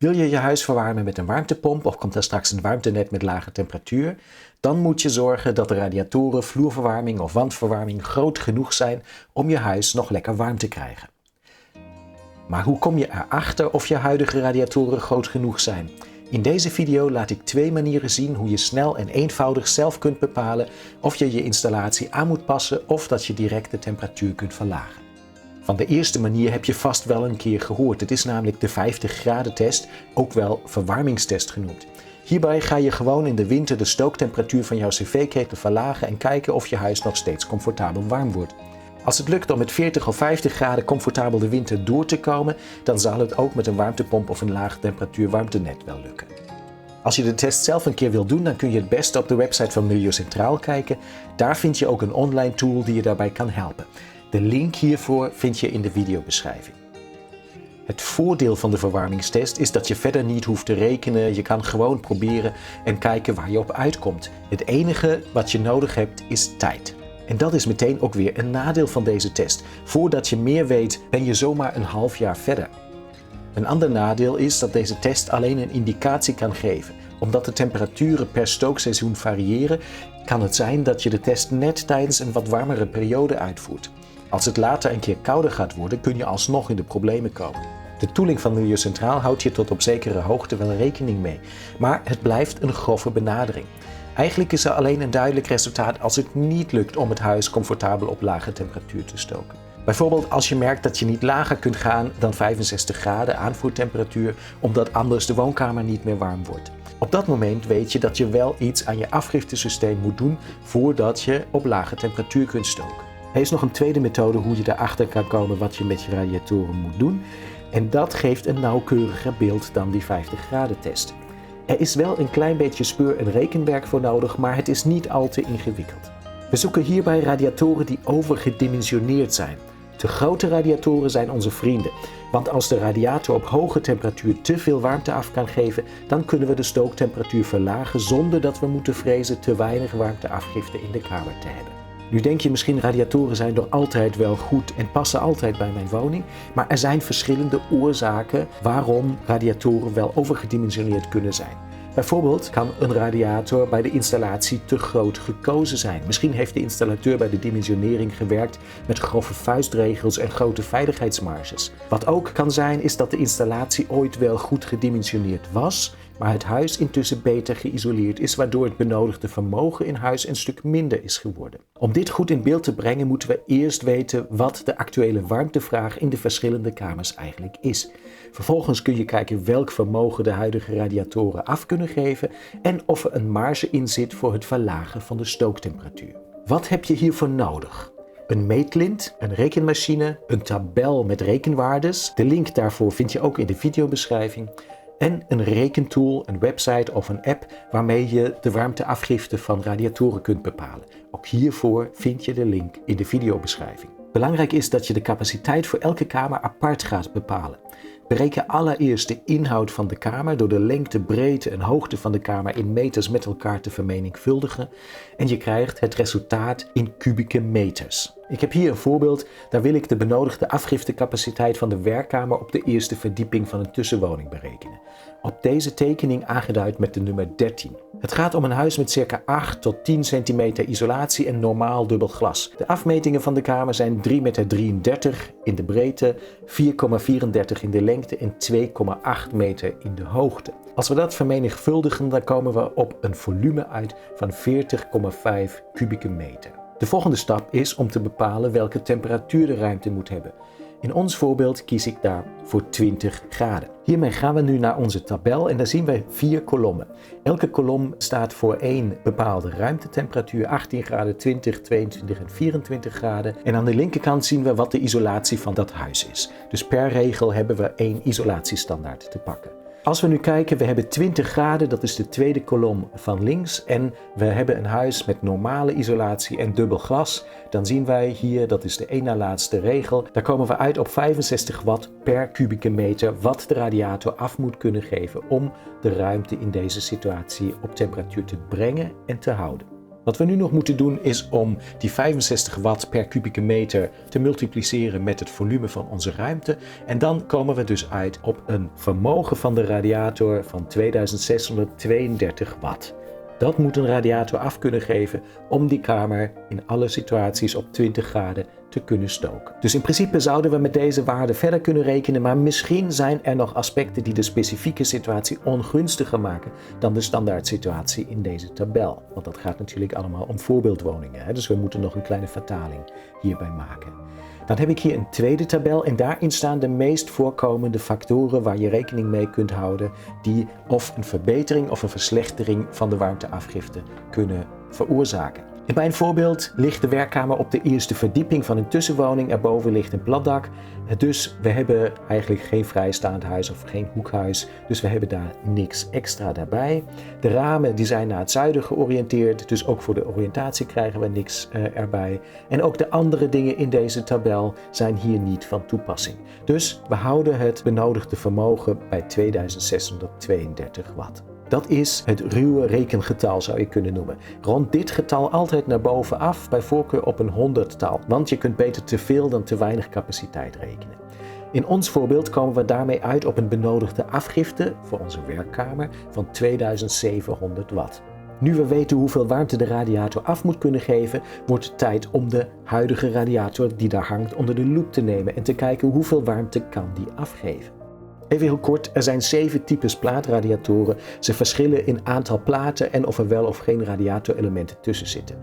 Wil je je huis verwarmen met een warmtepomp of komt er straks een warmtenet met lage temperatuur? Dan moet je zorgen dat de radiatoren, vloerverwarming of wandverwarming groot genoeg zijn om je huis nog lekker warm te krijgen. Maar hoe kom je erachter of je huidige radiatoren groot genoeg zijn? In deze video laat ik 2 manieren zien hoe je snel en eenvoudig zelf kunt bepalen of je je installatie aan moet passen of dat je direct de temperatuur kunt verlagen. Van de eerste manier heb je vast wel een keer gehoord. Het is namelijk de 50 graden test, ook wel verwarmingstest genoemd. Hierbij ga je gewoon in de winter de stooktemperatuur van jouw cv-ketel verlagen en kijken of je huis nog steeds comfortabel warm wordt. Als het lukt om met 40 of 50 graden comfortabel de winter door te komen, dan zal het ook met een warmtepomp of een laag temperatuur warmtenet wel lukken. Als je de test zelf een keer wilt doen, dan kun je het beste op de website van Milieucentraal kijken. Daar vind je ook een online tool die je daarbij kan helpen. De link hiervoor vind je in de videobeschrijving. Het voordeel van de verwarmingstest is dat je verder niet hoeft te rekenen. Je kan gewoon proberen en kijken waar je op uitkomt. Het enige wat je nodig hebt is tijd. En dat is meteen ook weer een nadeel van deze test. Voordat je meer weet, ben je zomaar een half jaar verder. Een ander nadeel is dat deze test alleen een indicatie kan geven. Omdat de temperaturen per stookseizoen variëren, kan het zijn dat je de test net tijdens een wat warmere periode uitvoert. Als het later een keer kouder gaat worden, kun je alsnog in de problemen komen. De tooling van Milieucentraal houdt hier tot op zekere hoogte wel rekening mee. Maar het blijft een grove benadering. Eigenlijk is er alleen een duidelijk resultaat als het niet lukt om het huis comfortabel op lage temperatuur te stoken. Bijvoorbeeld als je merkt dat je niet lager kunt gaan dan 65 graden aanvoertemperatuur, omdat anders de woonkamer niet meer warm wordt. Op dat moment weet je dat je wel iets aan je afgiftesysteem moet doen voordat je op lage temperatuur kunt stoken. Er is nog een tweede methode hoe je erachter kan komen wat je met je radiatoren moet doen. En dat geeft een nauwkeuriger beeld dan die 50 graden test. Er is wel een klein beetje speur- en rekenwerk voor nodig, maar het is niet al te ingewikkeld. We zoeken hierbij radiatoren die overgedimensioneerd zijn. Te grote radiatoren zijn onze vrienden, want als de radiator op hoge temperatuur te veel warmte af kan geven, dan kunnen we de stooktemperatuur verlagen zonder dat we moeten vrezen te weinig warmteafgifte in de kamer te hebben. Nu denk je misschien radiatoren zijn door altijd wel goed en passen altijd bij mijn woning, maar er zijn verschillende oorzaken waarom radiatoren wel overgedimensioneerd kunnen zijn. Bijvoorbeeld kan een radiator bij de installatie te groot gekozen zijn. Misschien heeft de installateur bij de dimensionering gewerkt met grove vuistregels en grote veiligheidsmarges. Wat ook kan zijn is dat de installatie ooit wel goed gedimensioneerd was, maar het huis intussen beter geïsoleerd is, waardoor het benodigde vermogen in huis een stuk minder is geworden. Om dit goed in beeld te brengen moeten we eerst weten wat de actuele warmtevraag in de verschillende kamers eigenlijk is. Vervolgens kun je kijken welk vermogen de huidige radiatoren af kunnen geven en of er een marge in zit voor het verlagen van de stooktemperatuur. Wat heb je hiervoor nodig? Een meetlint, een rekenmachine, een tabel met rekenwaardes. De link daarvoor vind je ook in de videobeschrijving. En een rekentool, een website of een app waarmee je de warmteafgifte van radiatoren kunt bepalen. Ook hiervoor vind je de link in de videobeschrijving. Belangrijk is dat je de capaciteit voor elke kamer apart gaat bepalen. Bereken allereerst de inhoud van de kamer door de lengte, breedte en hoogte van de kamer in meters met elkaar te vermenigvuldigen en je krijgt het resultaat in kubieke meters. Ik heb hier een voorbeeld, daar wil ik de benodigde afgiftecapaciteit van de werkkamer op de eerste verdieping van een tussenwoning berekenen. Op deze tekening aangeduid met de nummer 13. Het gaat om een huis met circa 8 tot 10 centimeter isolatie en normaal dubbel glas. De afmetingen van de kamer zijn 3,33 meter in de breedte, 4,34 in de lengte en 2,8 meter in de hoogte. Als we dat vermenigvuldigen, dan komen we op een volume uit van 40,5 kubieke meter. De volgende stap is om te bepalen welke temperatuur de ruimte moet hebben. In ons voorbeeld kies ik daar voor 20 graden. Hiermee gaan we nu naar onze tabel en daar zien we 4 kolommen. Elke kolom staat voor één bepaalde ruimtetemperatuur, 18 graden, 20, 22 en 24 graden. En aan de linkerkant zien we wat de isolatie van dat huis is. Dus per regel hebben we 1 isolatiestandaard te pakken. Als we nu kijken, we hebben 20 graden, dat is de tweede kolom van links. En we hebben een huis met normale isolatie en dubbel glas. Dan zien wij hier, dat is de één na laatste regel, daar komen we uit op 65 watt per kubieke meter wat de radiator af moet kunnen geven om de ruimte in deze situatie op temperatuur te brengen en te houden. Wat we nu nog moeten doen is om die 65 watt per kubieke meter te multipliceren met het volume van onze ruimte. En dan komen we dus uit op een vermogen van de radiator van 2632 watt. Dat moet een radiator af kunnen geven om die kamer in alle situaties op 20 graden te kunnen stoken. Dus in principe zouden we met deze waarde verder kunnen rekenen, maar misschien zijn er nog aspecten die de specifieke situatie ongunstiger maken dan de standaard situatie in deze tabel. Want dat gaat natuurlijk allemaal om voorbeeldwoningen, dus we moeten nog een kleine vertaling hierbij maken. Dan heb ik hier een tweede tabel en daarin staan de meest voorkomende factoren waar je rekening mee kunt houden die of een verbetering of een verslechtering van de warmteafgifte kunnen veroorzaken. In mijn voorbeeld ligt de werkkamer op de eerste verdieping van een tussenwoning. Erboven ligt een platdak. Dus we hebben eigenlijk geen vrijstaand huis of geen hoekhuis. Dus we hebben daar niks extra daarbij. De ramen die zijn naar het zuiden georiënteerd. Dus ook voor de oriëntatie krijgen we niks erbij. En ook de andere dingen in deze tabel zijn hier niet van toepassing. Dus we houden het benodigde vermogen bij 2632 watt. Dat is het ruwe rekengetal, zou je kunnen noemen. Rond dit getal altijd naar boven af, bij voorkeur op een 100-tal, want je kunt beter te veel dan te weinig capaciteit rekenen. In ons voorbeeld komen we daarmee uit op een benodigde afgifte voor onze werkkamer van 2700 watt. Nu we weten hoeveel warmte de radiator af moet kunnen geven, wordt het tijd om de huidige radiator die daar hangt onder de loep te nemen en te kijken hoeveel warmte kan die afgeven. Even heel kort, er zijn 7 types plaatradiatoren. Ze verschillen in aantal platen en of er wel of geen radiatorelementen tussen zitten.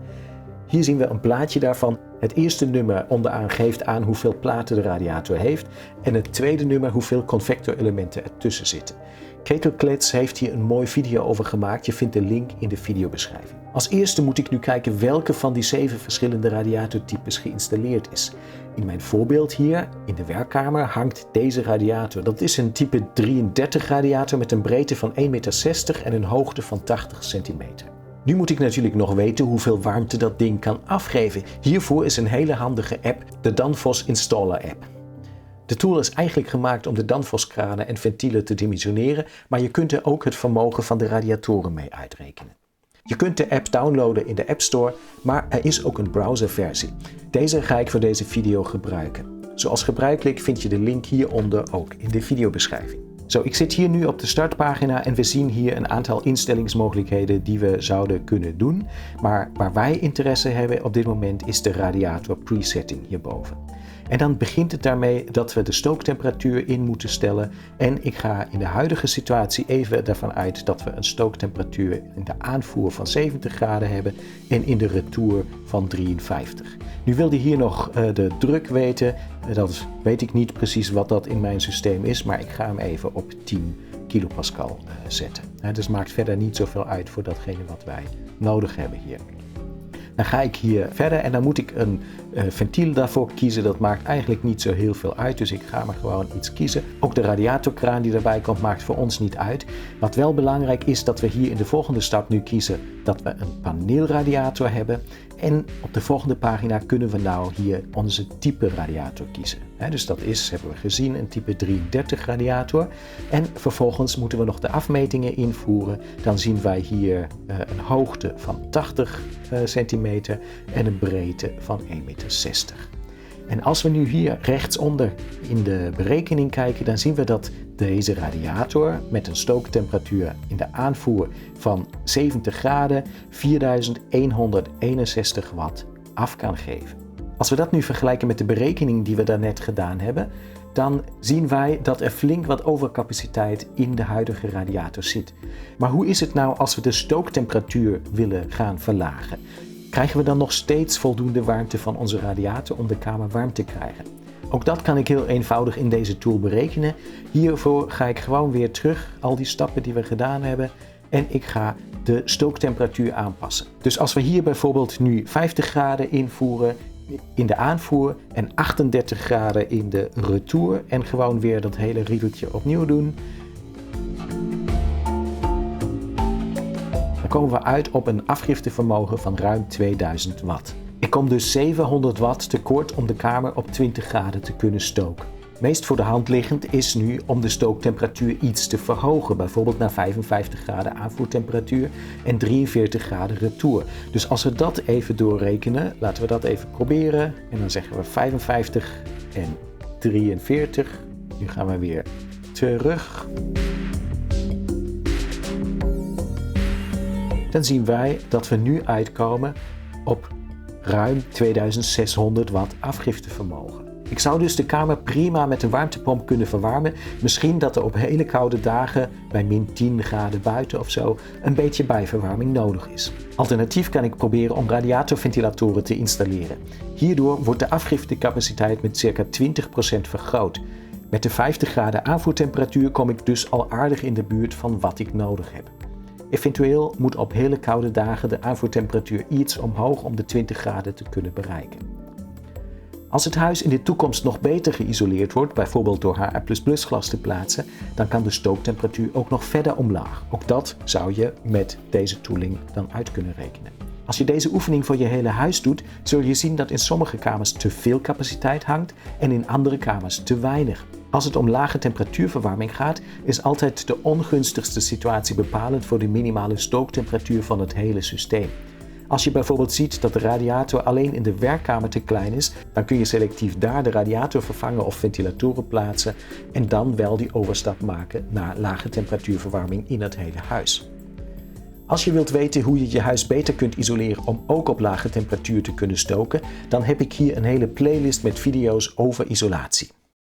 Hier zien we een plaatje daarvan. Het eerste nummer onderaan geeft aan hoeveel platen de radiator heeft en het tweede nummer hoeveel convectorelementen ertussen zitten. Ketelklets heeft hier een mooi video over gemaakt. Je vindt de link in de videobeschrijving. Als eerste moet ik nu kijken welke van die 7 verschillende radiatortypes geïnstalleerd is. In mijn voorbeeld hier, in de werkkamer, hangt deze radiator. Dat is een type 33 radiator met een breedte van 1,60 meter en een hoogte van 80 centimeter. Nu moet ik natuurlijk nog weten hoeveel warmte dat ding kan afgeven. Hiervoor is een hele handige app, de Danfoss Installer app. De tool is eigenlijk gemaakt om de Danfoss-kranen en ventielen te dimensioneren, maar je kunt er ook het vermogen van de radiatoren mee uitrekenen. Je kunt de app downloaden in de App Store, maar er is ook een browserversie. Deze ga ik voor deze video gebruiken. Zoals gebruikelijk vind je de link hieronder ook in de videobeschrijving. Zo, ik zit hier nu op de startpagina en we zien hier een aantal instellingsmogelijkheden die we zouden kunnen doen. Maar waar wij interesse hebben op dit moment is de radiator presetting hierboven. En dan begint het daarmee dat we de stooktemperatuur in moeten stellen. En ik ga in de huidige situatie even ervan uit dat we een stooktemperatuur in de aanvoer van 70 graden hebben en in de retour van 53. Nu wilde hier nog de druk weten. Dat weet ik niet precies wat dat in mijn systeem is, maar ik ga hem even op 10 kilopascal zetten. Dus maakt verder niet zoveel uit voor datgene wat wij nodig hebben hier. Dan ga ik hier verder en dan moet ik een ventiel daarvoor kiezen. Dat maakt eigenlijk niet zo heel veel uit, dus ik ga maar gewoon iets kiezen. Ook de radiatorkraan die erbij komt maakt voor ons niet uit. Wat wel belangrijk is dat we hier in de volgende stap nu kiezen dat we een paneelradiator hebben. En op de volgende pagina kunnen we nou hier onze type radiator kiezen. Dus dat is, hebben we gezien, een type 33 radiator. En vervolgens moeten we nog de afmetingen invoeren. Dan zien wij hier een hoogte van 80 centimeter en een breedte van 1,60 meter. En als we nu hier rechtsonder in de berekening kijken, dan zien we dat deze radiator met een stooktemperatuur in de aanvoer van 70 graden 4161 watt af kan geven. Als we dat nu vergelijken met de berekening die we daarnet gedaan hebben, dan zien wij dat er flink wat overcapaciteit in de huidige radiator zit. Maar hoe is het nou als we de stooktemperatuur willen gaan verlagen? Krijgen we dan nog steeds voldoende warmte van onze radiator om de kamer warm te krijgen? Ook dat kan ik heel eenvoudig in deze tool berekenen. Hiervoor ga ik gewoon weer terug, al die stappen die we gedaan hebben, en ik ga de stooktemperatuur aanpassen. Dus als we hier bijvoorbeeld nu 50 graden invoeren in de aanvoer en 38 graden in de retour en gewoon weer dat hele riedeltje opnieuw doen, dan komen we uit op een afgiftevermogen van ruim 2000 watt. Ik kom dus 700 watt tekort om de kamer op 20 graden te kunnen stoken. Meest voor de hand liggend is nu om de stooktemperatuur iets te verhogen, bijvoorbeeld naar 55 graden aanvoertemperatuur en 43 graden retour. Dus als we dat even doorrekenen, laten we dat even proberen. En dan zeggen we 55 en 43. Nu gaan we weer terug. Dan zien wij dat we nu uitkomen op ruim 2600 watt afgiftevermogen. Ik zou dus de kamer prima met een warmtepomp kunnen verwarmen. Misschien dat er op hele koude dagen, bij min 10 graden buiten of zo, een beetje bijverwarming nodig is. Alternatief kan ik proberen om radiatorventilatoren te installeren. Hierdoor wordt de afgiftecapaciteit met circa 20% vergroot. Met de 50 graden aanvoertemperatuur kom ik dus al aardig in de buurt van wat ik nodig heb. Eventueel moet op hele koude dagen de aanvoertemperatuur iets omhoog om de 20 graden te kunnen bereiken. Als het huis in de toekomst nog beter geïsoleerd wordt, bijvoorbeeld door HA++ glas te plaatsen, dan kan de stooktemperatuur ook nog verder omlaag. Ook dat zou je met deze tooling dan uit kunnen rekenen. Als je deze oefening voor je hele huis doet, zul je zien dat in sommige kamers te veel capaciteit hangt en in andere kamers te weinig. Als het om lage temperatuurverwarming gaat, is altijd de ongunstigste situatie bepalend voor de minimale stooktemperatuur van het hele systeem. Als je bijvoorbeeld ziet dat de radiator alleen in de werkkamer te klein is, dan kun je selectief daar de radiator vervangen of ventilatoren plaatsen en dan wel die overstap maken naar lage temperatuurverwarming in het hele huis. Als je wilt weten hoe je je huis beter kunt isoleren om ook op lage temperatuur te kunnen stoken, dan heb ik hier een hele playlist met video's over isolatie.